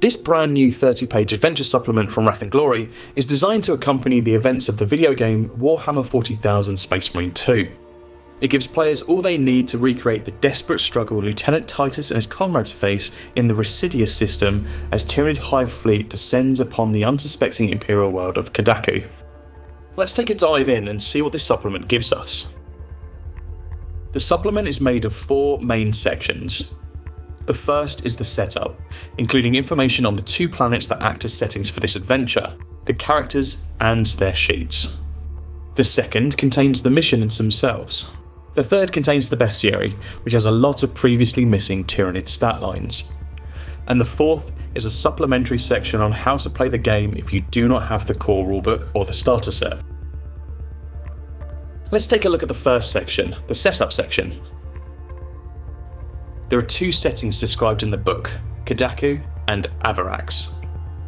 This brand new 30-page adventure supplement from Wrath and Glory is designed to accompany the events of the video game Warhammer 40,000 Space Marine 2. It gives players all they need to recreate the desperate struggle Lieutenant Titus and his comrades face in the Residius system as Tyranid Hive fleet descends upon the unsuspecting Imperial world of Kadaku. Let's take a dive in and see what this supplement gives us. The supplement is made of 4 main sections. The first is the setup, including information on the 2 planets that act as settings for this adventure, the characters and their sheets. The second contains the missions themselves. The third contains the bestiary, which has a lot of previously missing Tyranid stat lines. And the fourth is a supplementary section on how to play the game if you do not have the core rulebook or the starter set. Let's take a look at the first section, the setup section. There are 2 settings described in the book, Kadaku and Avarax.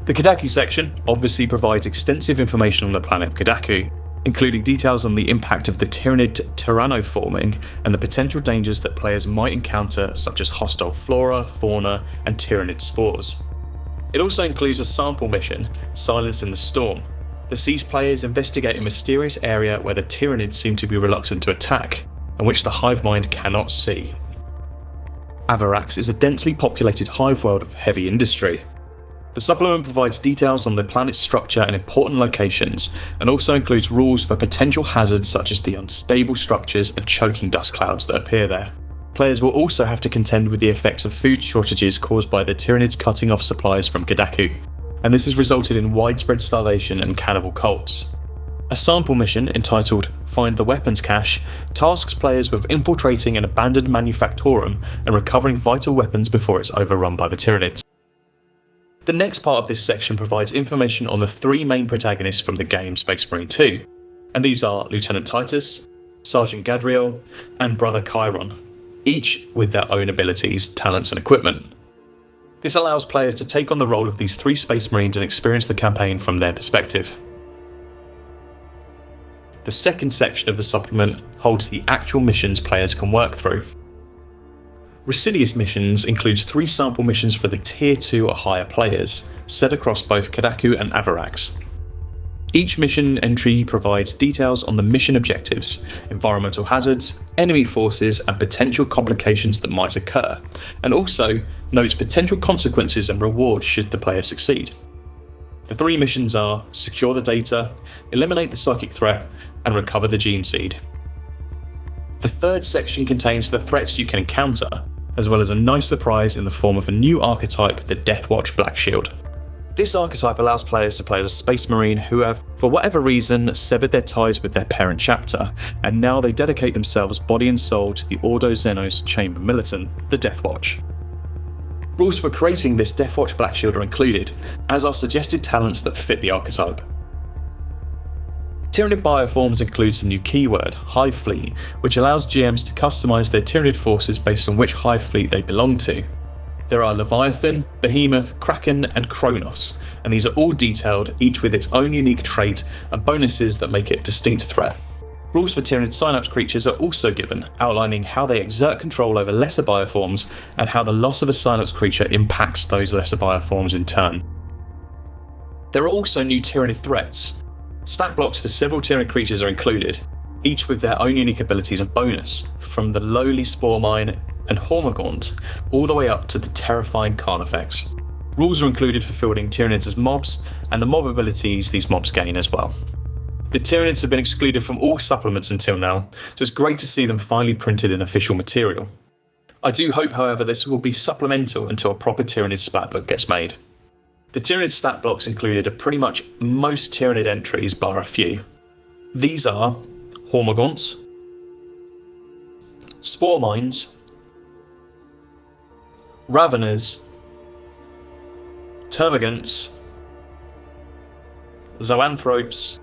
The Kadaku section obviously provides extensive information on the planet Kadaku, including details on the impact of the Tyranid tyrannoforming and the potential dangers that players might encounter, such as hostile flora, fauna, and Tyranid spores. It also includes a sample mission, Silence in the Storm, that sees players investigate a mysterious area where the Tyranids seem to be reluctant to attack, and which the hive mind cannot see. Avarax is a densely populated hive world of heavy industry. The supplement provides details on the planet's structure and important locations, and also includes rules for potential hazards such as the unstable structures and choking dust clouds that appear there. Players will also have to contend with the effects of food shortages caused by the Tyranids cutting off supplies from Kadaku, and this has resulted in widespread starvation and cannibal cults. A sample mission entitled Find the Weapons Cache tasks players with infiltrating an abandoned manufactorum and recovering vital weapons before it's overrun by the Tyranids. The next part of this section provides information on the 3 main protagonists from the game Space Marine 2, and these are Lieutenant Titus, Sergeant Gadriel, and Brother Chiron, each with their own abilities, talents and equipment. This allows players to take on the role of these 3 Space Marines and experience the campaign from their perspective. The second section of the supplement holds the actual missions players can work through. Residius missions includes 3 sample missions for the Tier 2 or higher players, set across both Kadaku and Avarax. Each mission entry provides details on the mission objectives, environmental hazards, enemy forces and potential complications that might occur, and also notes potential consequences and rewards should the player succeed. The 3 missions are Secure the Data, Eliminate the Psychic Threat, and Recover the Gene Seed. The third section contains the threats you can encounter, as well as a nice surprise in the form of a new archetype, the Deathwatch Black Shield. This archetype allows players to play as a Space Marine who have, for whatever reason, severed their ties with their parent chapter, and now they dedicate themselves body and soul to the Ordo Xenos Chamber Militant, the Deathwatch. Rules for creating this Deathwatch Black Shield are included, as are suggested talents that fit the archetype. Tyranid bioforms includes a new keyword, Hive Fleet, which allows GMs to customise their Tyranid forces based on which Hive Fleet they belong to. There are Leviathan, Behemoth, Kraken and Kronos, and these are all detailed, each with its own unique trait and bonuses that make it a distinct threat. Rules for Tyranid Synapse creatures are also given, outlining how they exert control over lesser bioforms and how the loss of a Synapse creature impacts those lesser bioforms in turn. There are also new Tyranid threats. Stat blocks for several Tyranid creatures are included, each with their own unique abilities and bonus, from the lowly Spore Mine and Hormagaunt, all the way up to the terrifying Carnifex. Rules are included for fielding Tyranids as mobs, and the mob abilities these mobs gain as well. The Tyranids have been excluded from all supplements until now, so it's great to see them finally printed in official material. I do hope, however, this will be supplemental until a proper Tyranid splat book gets made. The Tyranid stat blocks included are pretty much most Tyranid entries bar a few. These are Hormagaunts, Spore Mines, Raveners, Termagants, Zoanthropes,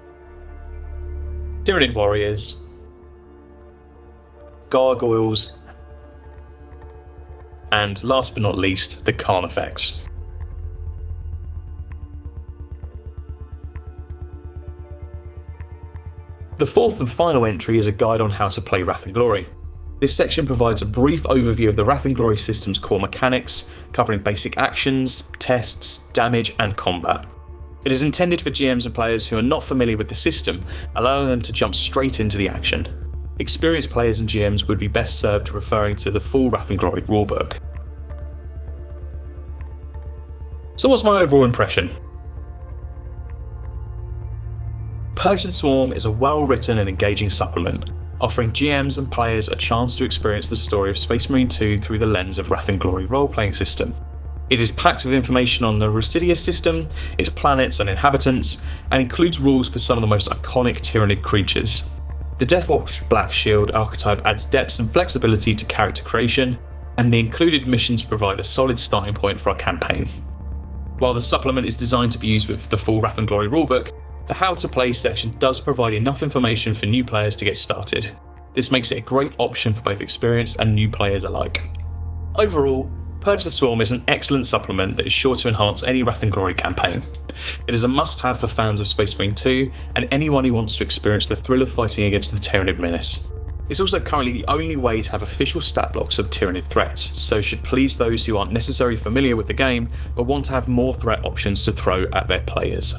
Tyranid Warriors, Gargoyles, and last but not least, the Carnifex. The fourth and final entry is a guide on how to play Wrath and Glory. This section provides a brief overview of the Wrath and Glory system's core mechanics, covering basic actions, tests, damage, and combat. It is intended for GMs and players who are not familiar with the system, allowing them to jump straight into the action. Experienced players and GMs would be best served referring to the full Wrath and Glory rulebook. So what's my overall impression? Purge the Swarm is a well-written and engaging supplement, offering GMs and players a chance to experience the story of Space Marine 2 through the lens of Wrath and Glory role-playing system. It is packed with information on the Residia system, its planets and inhabitants, and includes rules for some of the most iconic Tyranid creatures. The Deathwatch Black Shield archetype adds depth and flexibility to character creation, and the included missions provide a solid starting point for our campaign. While the supplement is designed to be used with the full Wrath and Glory rulebook, the How to Play section does provide enough information for new players to get started. This makes it a great option for both experienced and new players alike. Overall, Purge the Swarm is an excellent supplement that is sure to enhance any Wrath and Glory campaign. It is a must-have for fans of Space Marine 2 and anyone who wants to experience the thrill of fighting against the Tyranid menace. It's also currently the only way to have official stat blocks of Tyranid threats, so should please those who aren't necessarily familiar with the game but want to have more threat options to throw at their players.